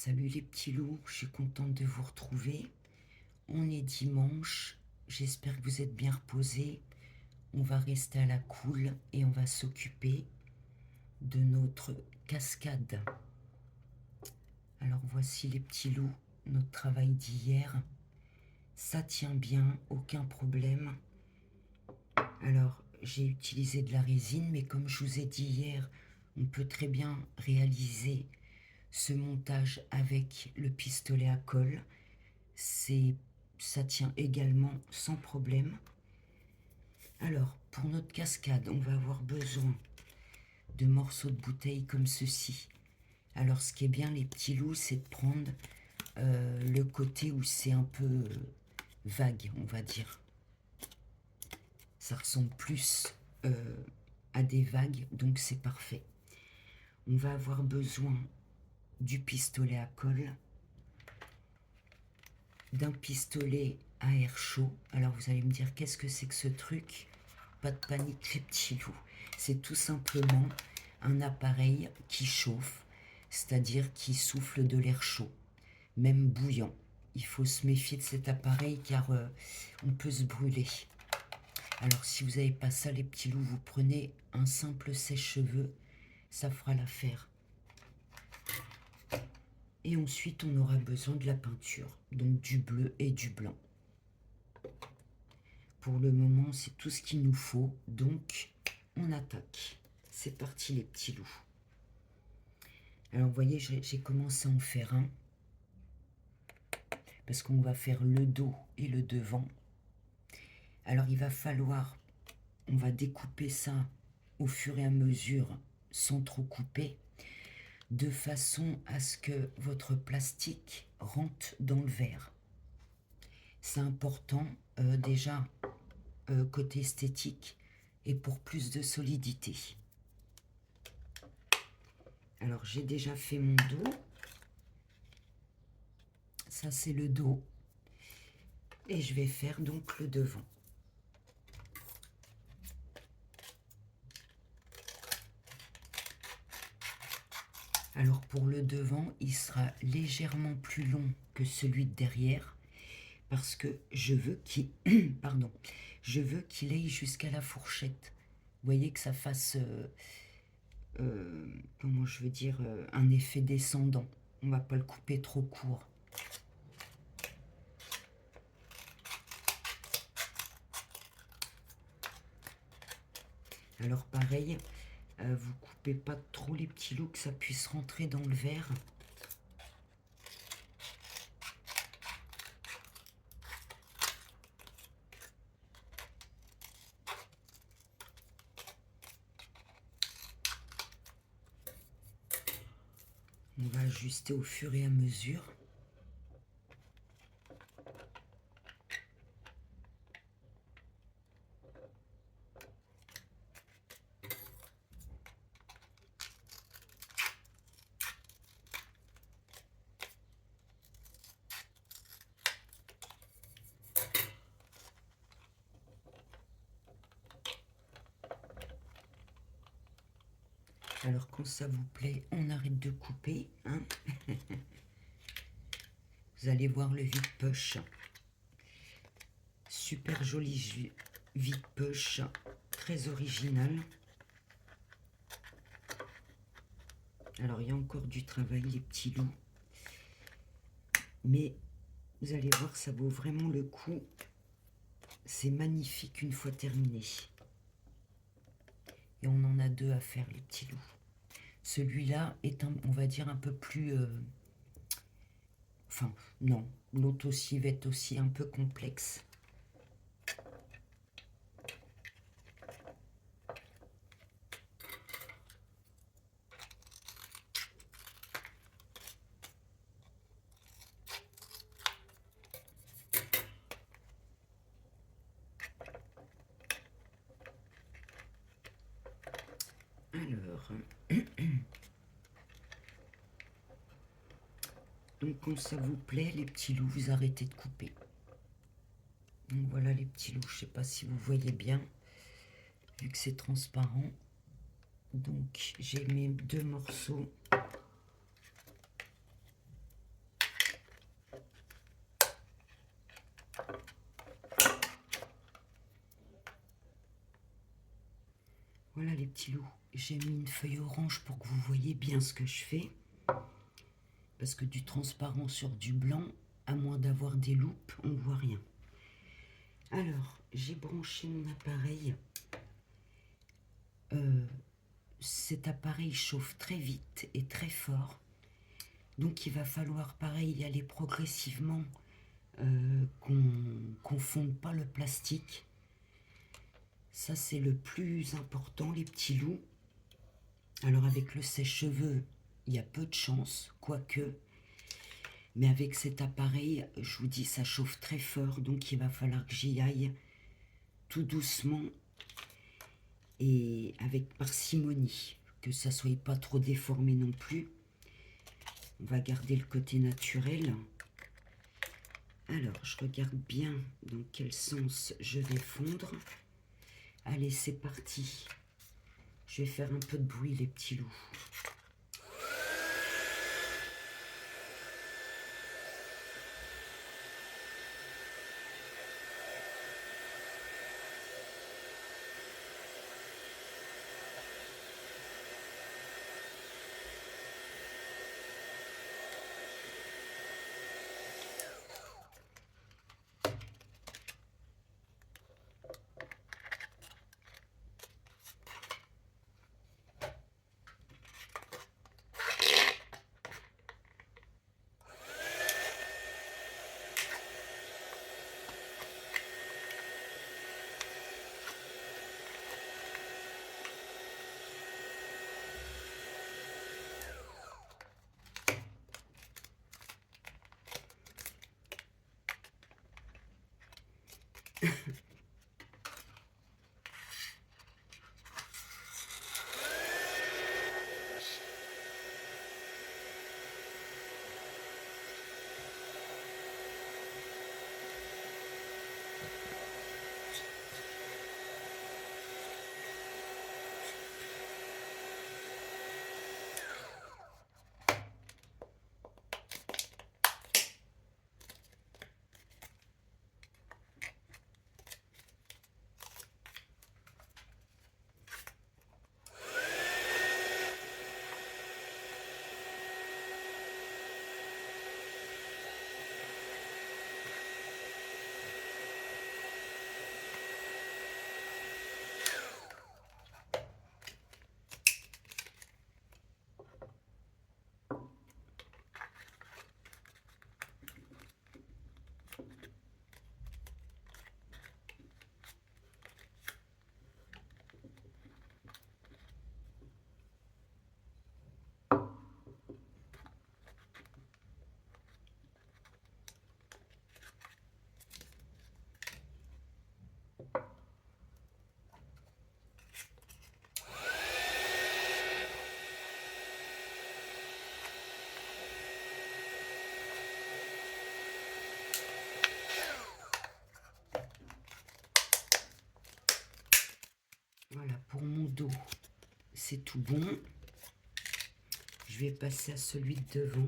Salut les petits loups, je suis contente de vous retrouver. On est dimanche, j'espère que vous êtes bien reposés. On va rester à la cool et on va s'occuper de notre cascade. Alors voici les petits loups, notre travail d'hier. Ça tient bien, aucun problème. Alors j'ai utilisé de la résine, mais comme je vous ai dit hier, on peut très bien réaliser ce montage avec le pistolet à colle. Ça tient également sans problème. Alors, pour notre cascade, on va avoir besoin de morceaux de bouteille comme ceci. Alors, ce qui est bien, les petits loups, c'est de prendre le côté où c'est un peu vague, on va dire. Ça ressemble plus à des vagues, donc c'est parfait. On va avoir besoin du pistolet à colle, d'un pistolet à air chaud. Alors vous allez me dire, qu'est-ce que c'est que ce truc? Pas de panique les petits loups, c'est tout simplement un appareil qui chauffe, c'est-à-dire qui souffle de l'air chaud, même bouillant. Il faut se méfier de cet appareil car on peut se brûler. Alors si vous n'avez pas ça les petits loups, vous prenez un simple sèche-cheveux, ça fera l'affaire. Et ensuite on aura besoin de la peinture, donc du bleu et du blanc. Pour le moment, c'est tout ce qu'il nous faut, donc on attaque. C'est parti les petits loups. Alors vous voyez, j'ai commencé à en faire un, parce qu'on va faire le dos et le devant. Alors il va falloir, on va découper ça au fur et à mesure, sans trop couper, de façon à ce que votre plastique rentre dans le verre. C'est important déjà côté esthétique et pour plus de solidité. Alors j'ai déjà fait mon dos. Ça c'est le dos. Et je vais faire donc le devant. Alors pour le devant, il sera légèrement plus long que celui de derrière parce que je veux qu'il pardon, je veux qu'il aille jusqu'à la fourchette. Vous voyez que ça fasse comment je veux dire un effet descendant. On va pas le couper trop court. Alors pareil, vous coupez pas trop les petits loups que ça puisse rentrer dans le verre. On va ajuster au fur et à mesure. Alors quand ça vous plaît, on arrête de couper. Hein. Vous allez voir le vide-poche. Super joli vide-poche, très original. Alors il y a encore du travail les petits loups. Mais vous allez voir, ça vaut vraiment le coup. C'est magnifique une fois terminé. Et on en a deux à faire les petits loups. Celui-là est, on va dire, un peu plus... Enfin, non, l'autre aussi va être aussi un peu complexe. Alors, donc quand ça vous plaît, les petits loups, vous arrêtez de couper. Donc voilà les petits loups, je ne sais pas si vous voyez bien, vu que c'est transparent. Donc j'ai mes deux morceaux. Voilà les petits loups. J'ai mis une feuille orange pour que vous voyez bien ce que je fais. Parce que du transparent sur du blanc, à moins d'avoir des loupes, on ne voit rien. Alors, j'ai branché mon appareil. Cet appareil chauffe très vite et très fort. Donc il va falloir pareil y aller progressivement, qu'on fonde pas le plastique. Ça c'est le plus important les petits loups. Alors avec le sèche-cheveux, il y a peu de chance, quoique. Mais avec cet appareil, je vous dis, ça chauffe très fort. Donc il va falloir que j'y aille tout doucement et avec parcimonie. Que ça ne soit pas trop déformé non plus. On va garder le côté naturel. Alors, je regarde bien dans quel sens je vais fondre. Allez, c'est parti. Je vais faire un peu de bruit, les petits loups. Voilà, pour mon dos, c'est tout bon. Je vais passer à celui de devant.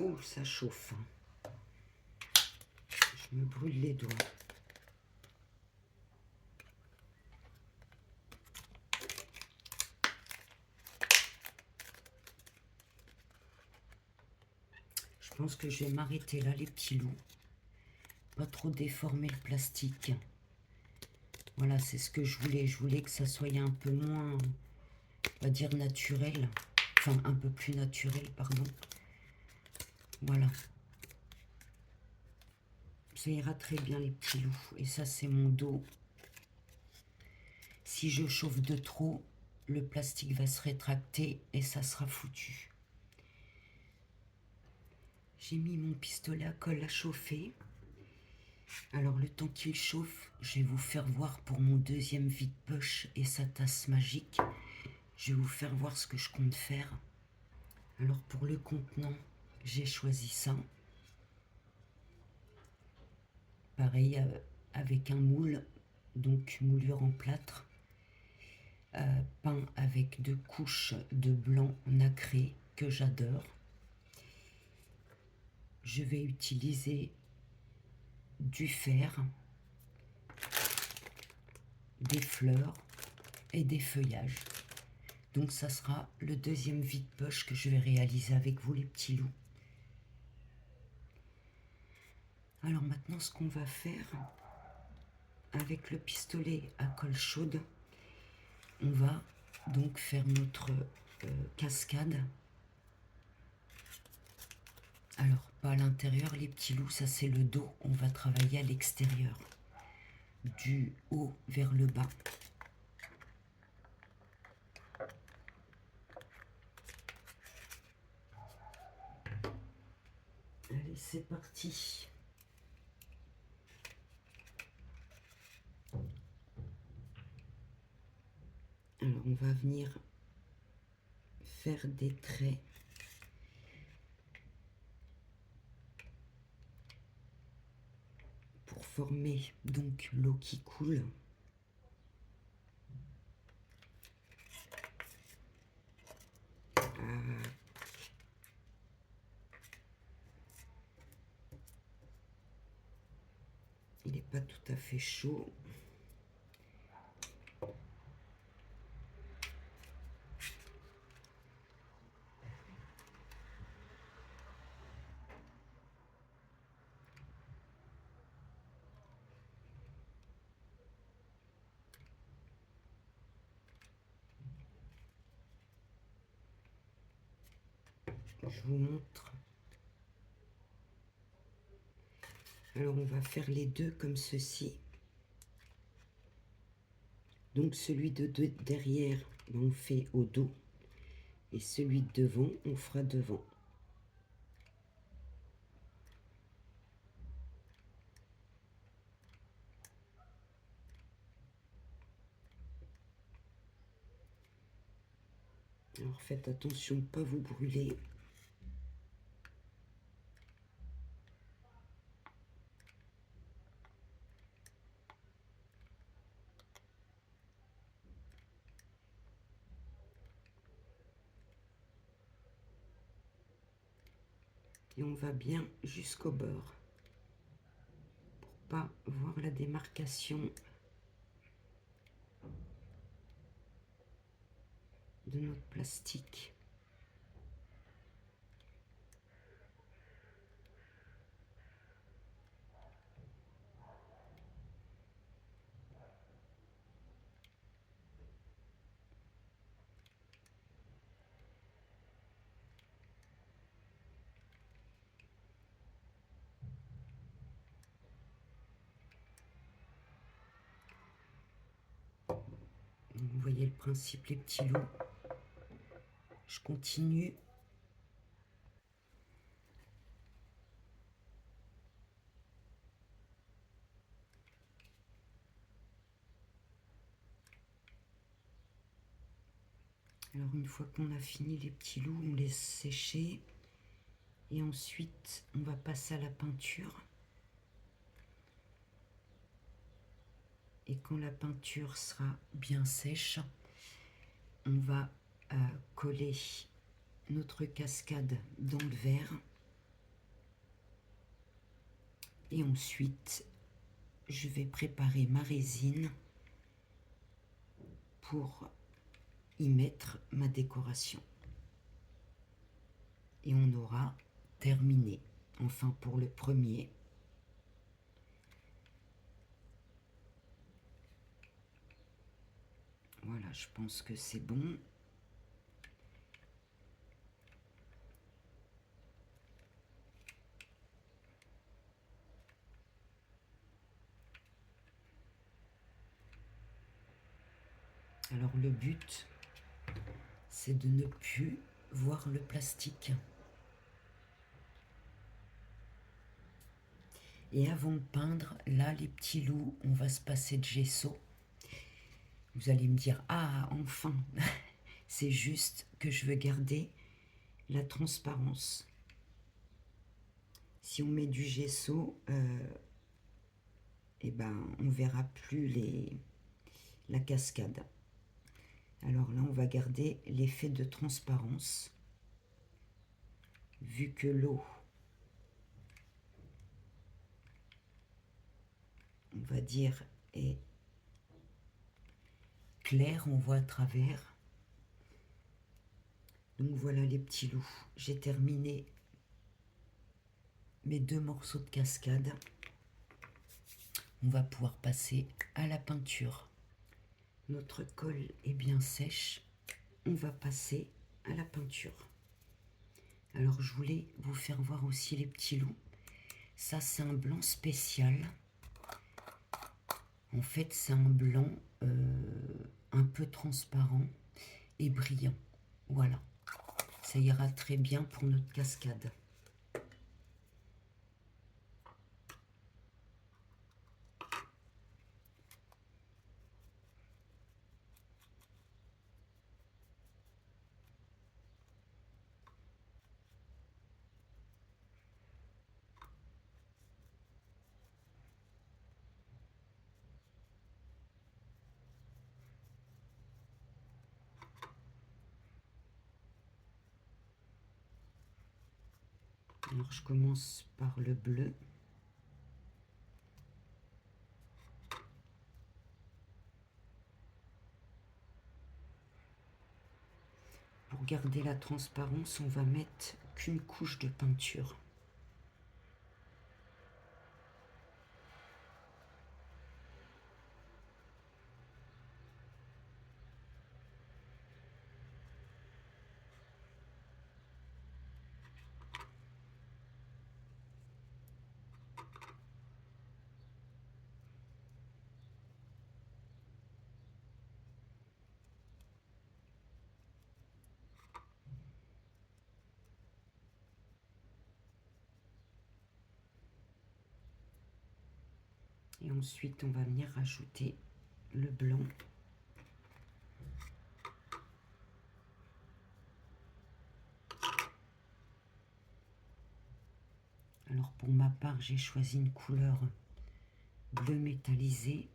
Oh, ça chauffe. Je me brûle les doigts. Je pense que je vais m'arrêter là, les petits loups. Pas trop déformer le plastique. Voilà, c'est ce que je voulais. Je voulais que ça soit un peu moins, on va dire, naturel. Enfin, un peu plus naturel, pardon. Voilà. Ça ira très bien, les petits loups. Et ça, c'est mon dos. Si je chauffe de trop, le plastique va se rétracter et ça sera foutu. J'ai mis mon pistolet à colle à chauffer. Alors le temps qu'il chauffe, je vais vous faire voir pour mon deuxième vide-poche et sa tasse magique. Je vais vous faire voir ce que je compte faire. Alors pour le contenant, j'ai choisi ça. Pareil avec un moule, donc moulure en plâtre, peint avec 2 couches de blanc nacré que j'adore. Je vais utiliser du fer, des fleurs et des feuillages. Donc ça sera le deuxième vide-poche que je vais réaliser avec vous les petits loups. Alors maintenant ce qu'on va faire avec le pistolet à colle chaude, on va donc faire notre cascade. Alors pas à l'intérieur les petits loups, ça c'est le dos, on va travailler à l'extérieur, du haut vers le bas. Allez, c'est parti. Alors on va venir faire des traits pour former donc l'eau qui coule. Il n'est pas tout à fait chaud. Je vous montre. Alors on va faire les deux comme ceci. Donc celui de derrière, on fait au dos. Et celui de devant, on fera devant. Alors faites attention de ne pas vous brûler. Et on va bien jusqu'au bord pour pas voir la démarcation de notre plastique. Vous voyez le principe, les petits loups. Je continue. Alors une fois qu'on a fini les petits loups, on laisse sécher. Et ensuite, on va passer à la peinture. Et quand la peinture sera bien sèche, on va coller notre cascade dans le verre. Et ensuite, je vais préparer ma résine pour y mettre ma décoration. Et on aura terminé. Enfin pour le premier. Voilà, je pense que c'est bon. Alors le but, c'est de ne plus voir le plastique. Et avant de peindre, là, les petits loups, on va se passer de gesso. Vous allez me dire, ah, enfin, c'est juste que je veux garder la transparence. Si on met du gesso, eh ben, on verra plus la cascade. Alors là, on va garder l'effet de transparence, vu que l'eau, on va dire, est claire, on voit à travers. Donc voilà les petits loups. J'ai terminé mes 2 morceaux de cascade. On va pouvoir passer à la peinture. Notre colle est bien sèche. On va passer à la peinture. Alors je voulais vous faire voir aussi les petits loups. Ça c'est un blanc spécial. En fait c'est un blanc un peu transparent et brillant. Voilà. Ça ira très bien pour notre cascade. Alors je commence par le bleu. Pour garder la transparence, on va mettre qu'une couche de peinture. Et ensuite, on va venir rajouter le blanc. Alors pour ma part, j'ai choisi une couleur bleu métallisé.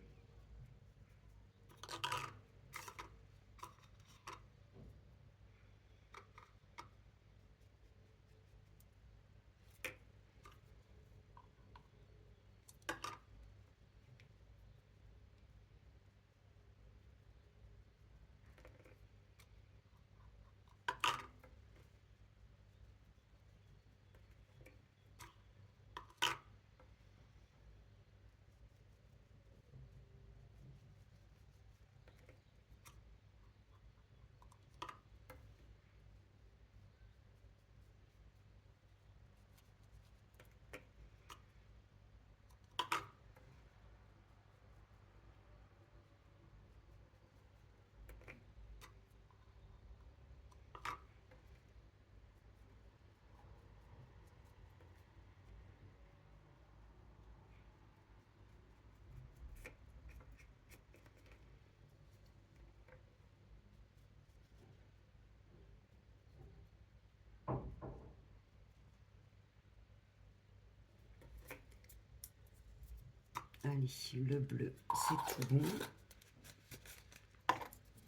Allez, le bleu, c'est tout bon.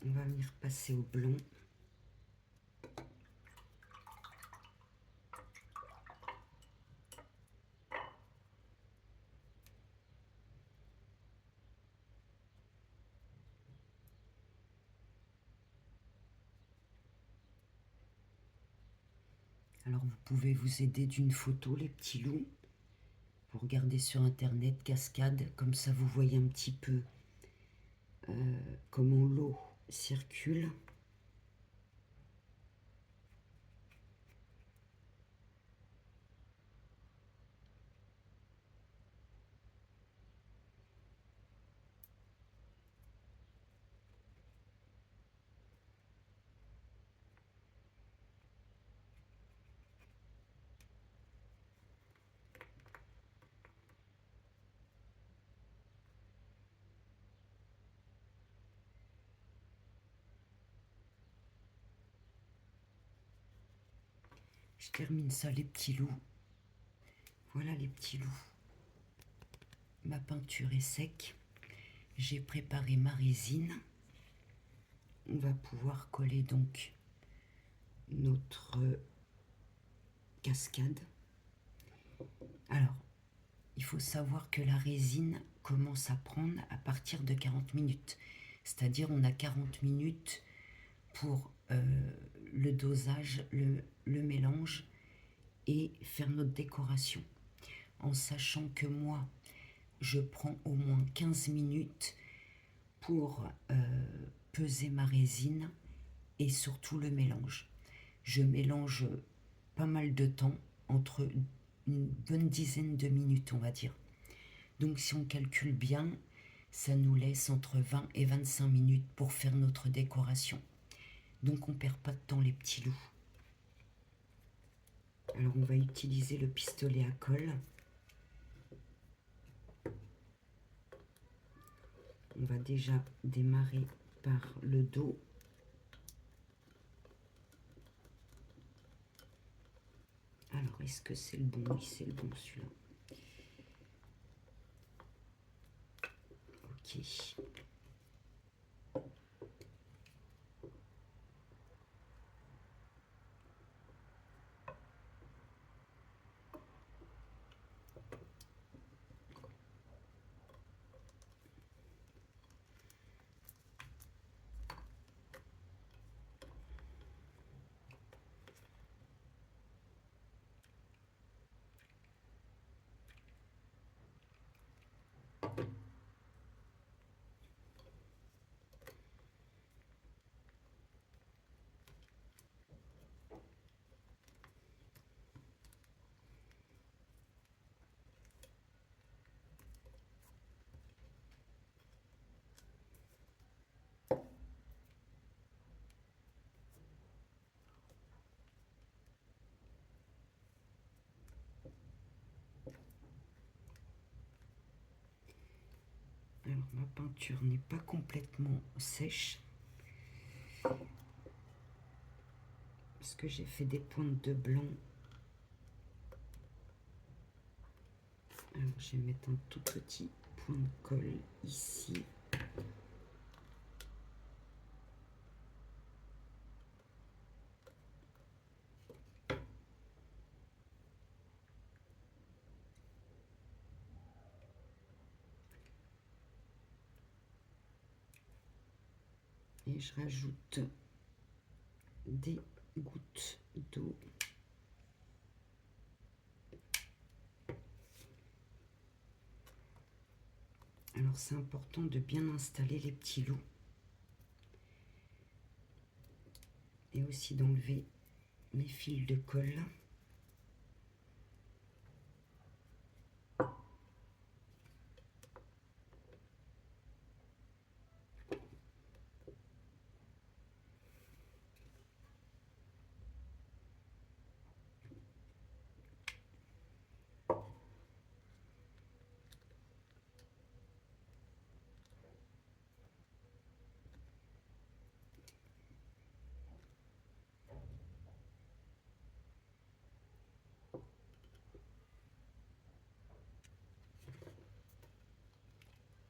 On va venir passer au blanc. Alors vous pouvez vous aider d'une photo, les petits loups. Vous regardez sur internet cascade, comme ça vous voyez un petit peu comment l'eau circule. Je termine ça, les petits loups. Voilà les petits loups. Ma peinture est sec. J'ai préparé ma résine. On va pouvoir coller donc notre cascade. Alors, il faut savoir que la résine commence à prendre à partir de 40 minutes. C'est-à-dire on a 40 minutes pour le dosage, le mélange et faire notre décoration. En sachant que moi, je prends au moins 15 minutes pour peser ma résine et surtout le mélange. Je mélange pas mal de temps, entre une bonne dizaine de minutes, on va dire. Donc si on calcule bien, ça nous laisse entre 20 et 25 minutes pour faire notre décoration. Donc on ne perd pas de temps, les petits loups. Alors on va utiliser le pistolet à colle. On va déjà démarrer par le dos. Alors, est-ce que c'est le bon? Oui, c'est le bon, celui-là. Ok. Alors, ma peinture n'est pas complètement sèche. Parce que j'ai fait des pointes de blanc. Alors, je vais mettre un tout petit point de colle ici. Et je rajoute des gouttes d'eau. Alors c'est important de bien installer les petits loups. Et aussi d'enlever mes fils de colle.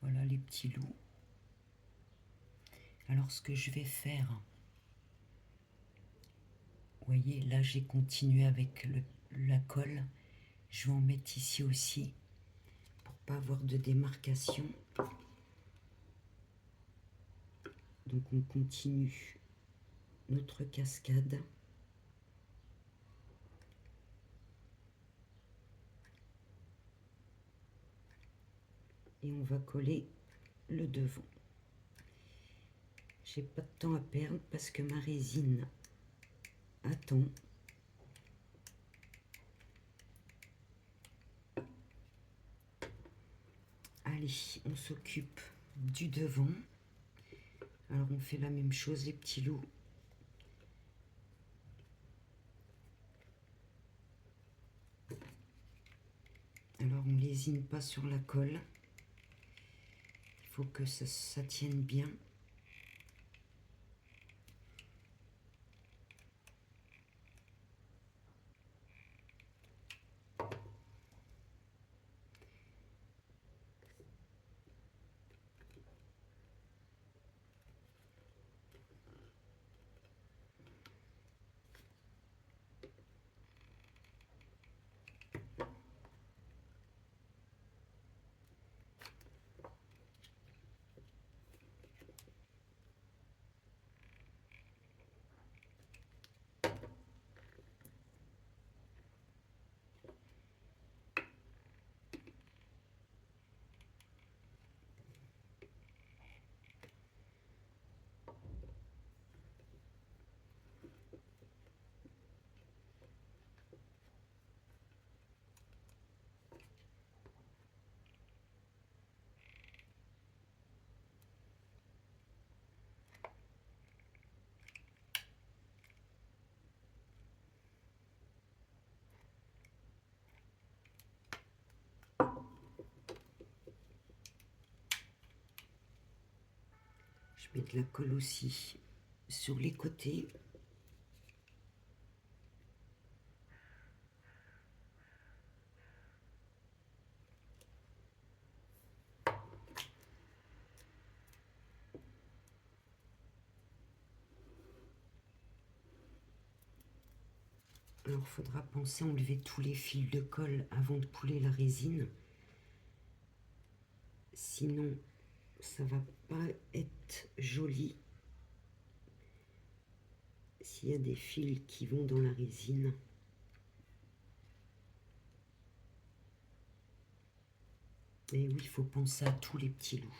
Voilà les petits loups. Alors ce que je vais faire, vous voyez, là j'ai continué avec la colle. Je vais en mettre ici aussi pour pas avoir de démarcation. Donc on continue notre cascade. Et on va coller le devant. J'ai pas de temps à perdre parce que ma résine attend. Allez, on s'occupe du devant. Alors on fait la même chose, les petits loups. Alors on lésine pas sur la colle. Il faut que ça tienne bien. Je mets de la colle aussi sur les côtés. Alors, il faudra penser à enlever tous les fils de colle avant de couler la résine. Sinon, ça va pas être joli. S'il y a des fils qui vont dans la résine. Et oui, il faut penser à tous les petits loups.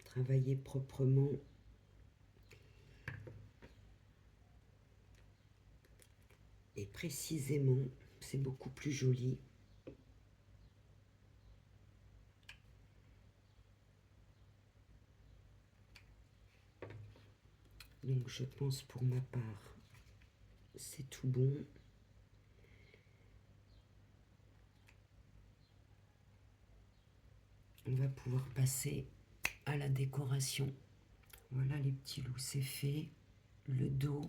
Travailler proprement. Et précisément, c'est beaucoup plus joli. Donc je pense pour ma part, c'est tout bon. On va pouvoir passer à la décoration. Voilà les petits loups, c'est fait. Le dos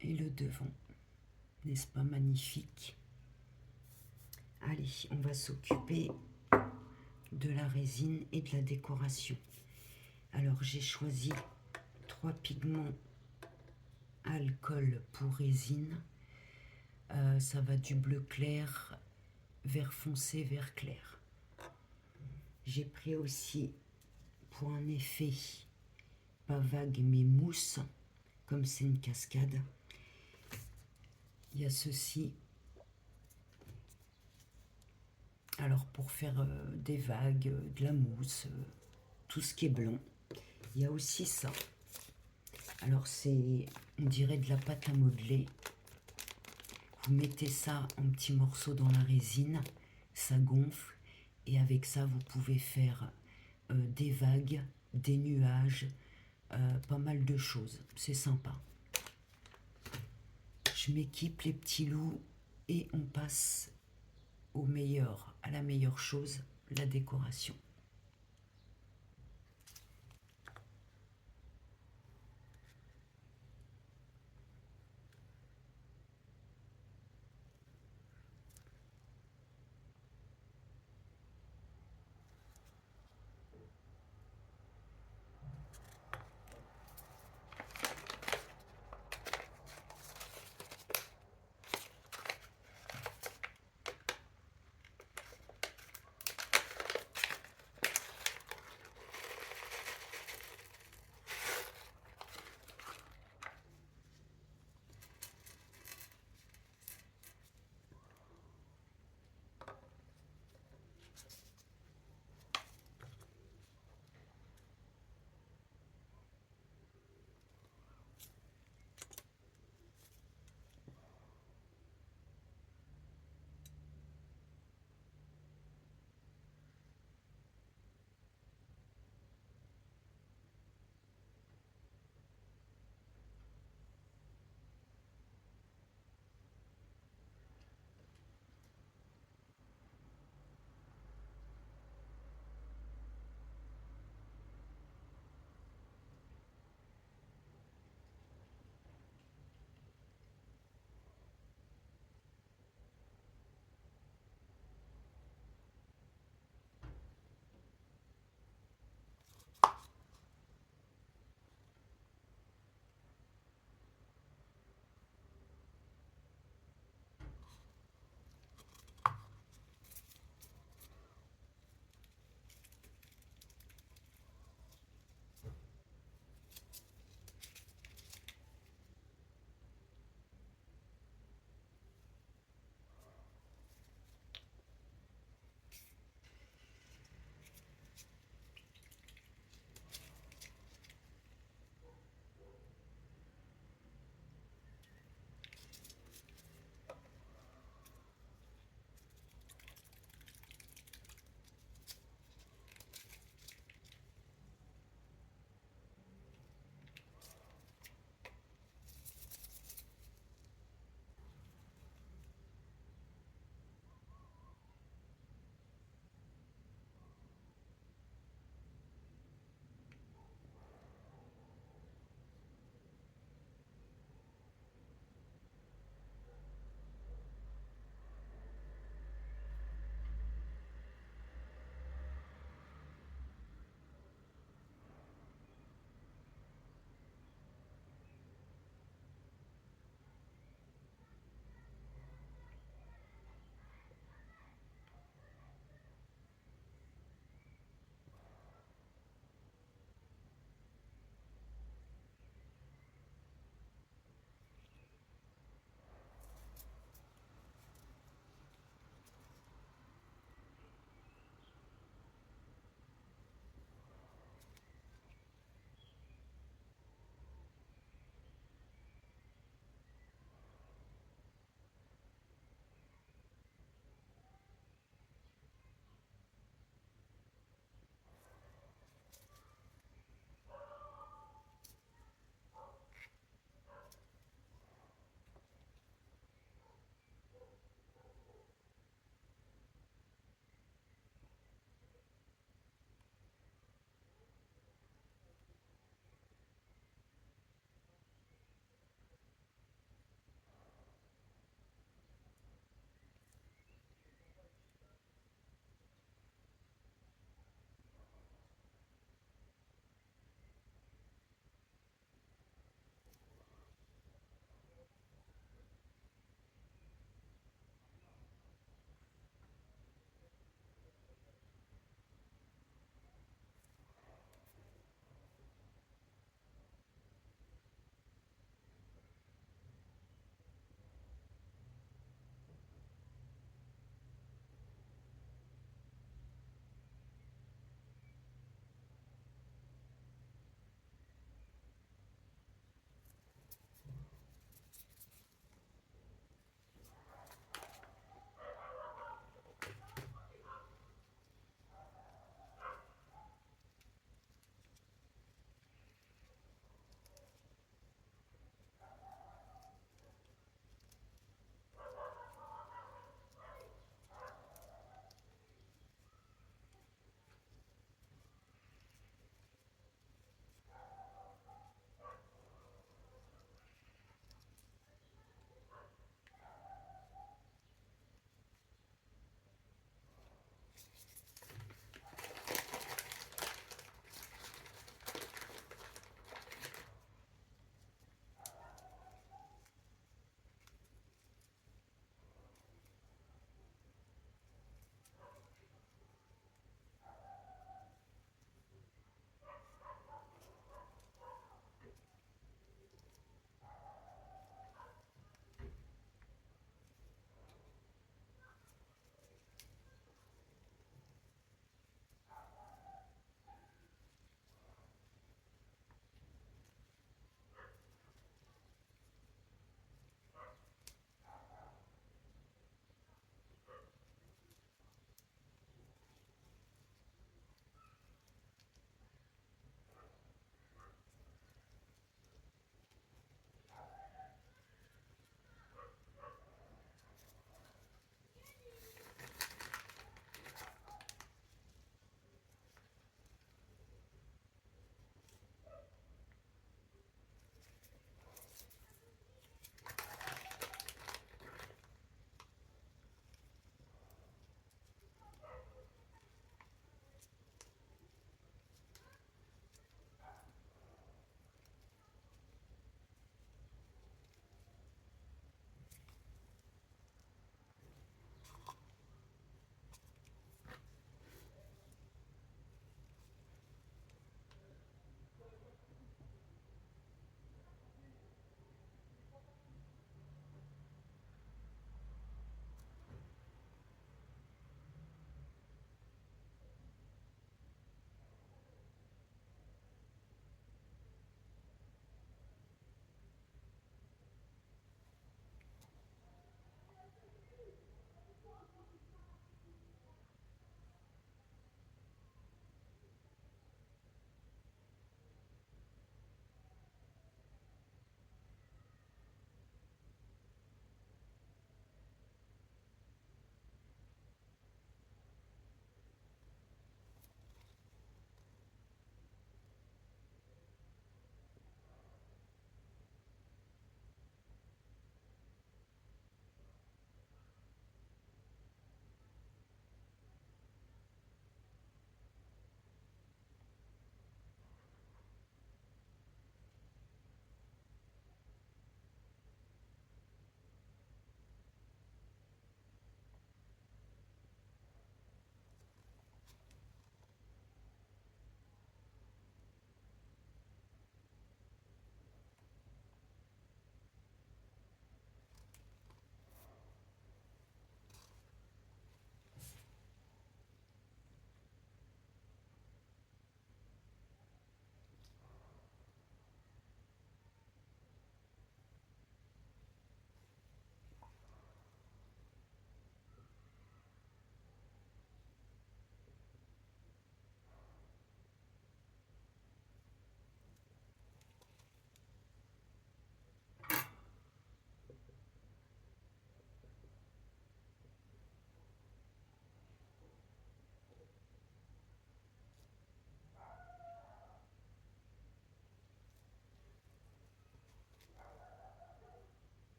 et le devant. N'est-ce pas magnifique? Allez, on va s'occuper de la résine et de la décoration. Alors j'ai choisi 3 pigments alcool pour résine. Ça va du bleu clair, vert foncé, vert clair. J'ai pris aussi pour un effet pas vague mais mousse, comme c'est une cascade. Il y a ceci. Alors pour faire des vagues, de la mousse, tout ce qui est blanc. Il y a aussi ça. Alors c'est, on dirait de la pâte à modeler. Vous mettez ça en petits morceaux dans la résine, ça gonfle. Et avec ça, vous pouvez faire des vagues, des nuages, pas mal de choses. C'est sympa. Je m'équipe les petits loups et on passe au meilleur, à la meilleure chose, la décoration.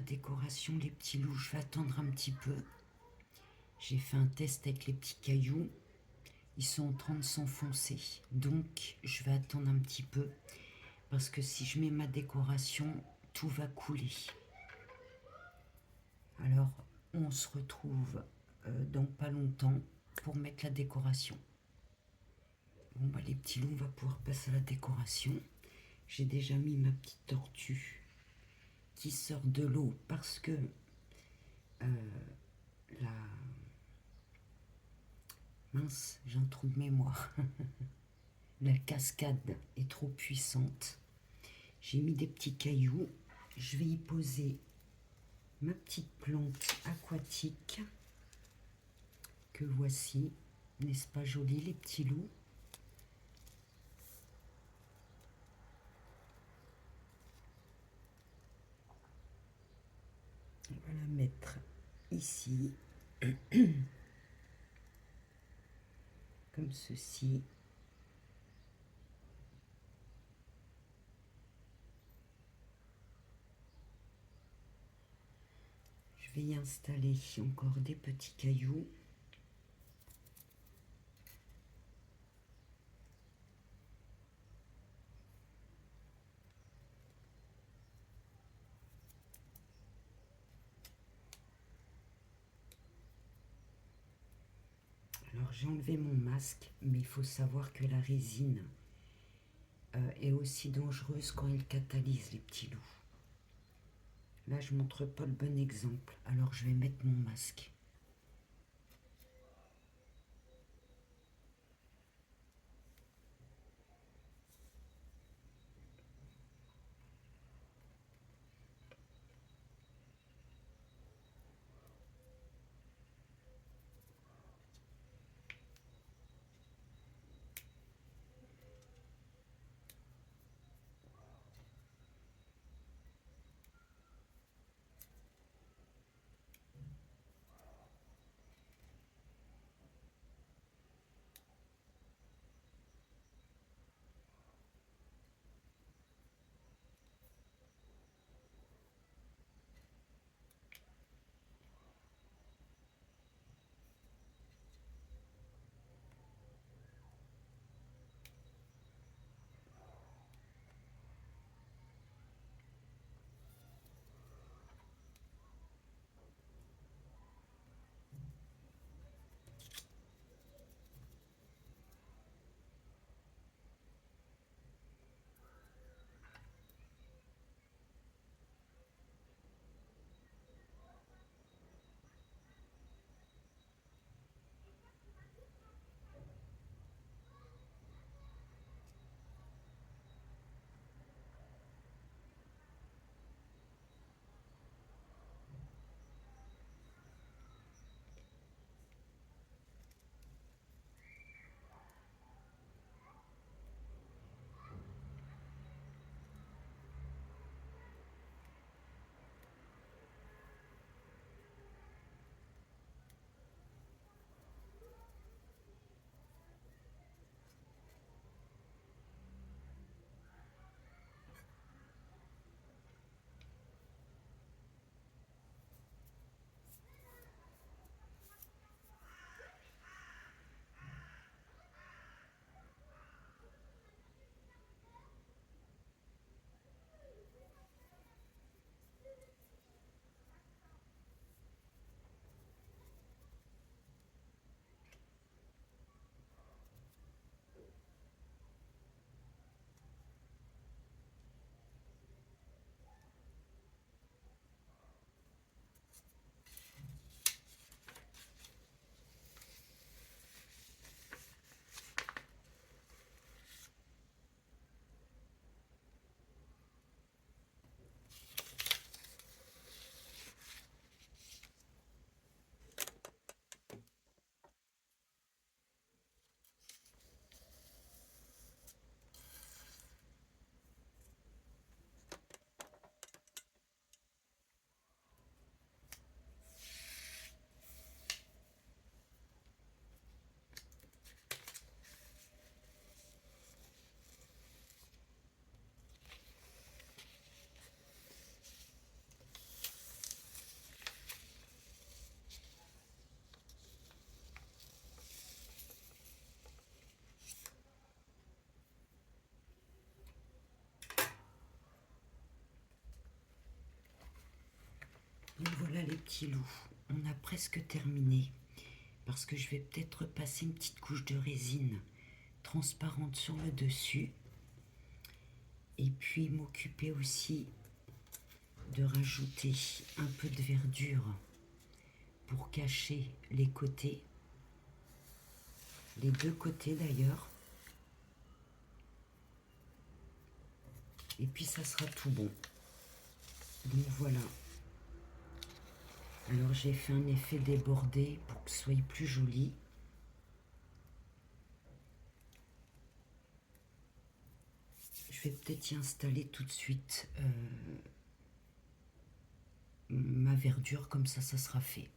décoration, les petits loups. Je vais attendre un petit peu. J'ai fait un test avec les petits cailloux. Ils sont en train de s'enfoncer. Donc, je vais attendre un petit peu. Parce que si je mets ma décoration, tout va couler. Alors, on se retrouve dans pas longtemps pour mettre la décoration. Bon, bah, les petits loups, on va pouvoir passer à la décoration. J'ai déjà mis ma petite tortue qui sort de l'eau parce que la... Mince, j'ai un trou de mémoire. La cascade est trop puissante. J'ai mis des petits cailloux. Je vais y poser ma petite plante aquatique que voici. N'est-ce pas joli les petits loups? On va la mettre ici. Comme ceci. Je vais y installer encore des petits cailloux. Alors j'ai enlevé mon masque, mais il faut savoir que la résine est aussi dangereuse quand elle catalyse les petits loups. Là je montre pas le bon exemple, alors je vais mettre mon masque. petits loups, on a presque terminé parce que je vais peut-être passer une petite couche de résine transparente sur le dessus et puis m'occuper aussi de rajouter un peu de verdure pour cacher les côtés, les deux côtés d'ailleurs, et puis ça sera tout bon. Donc voilà. Alors j'ai fait un effet débordé pour que ce soit plus joli. Je vais peut-être y installer tout de suite ma verdure, comme ça sera fait.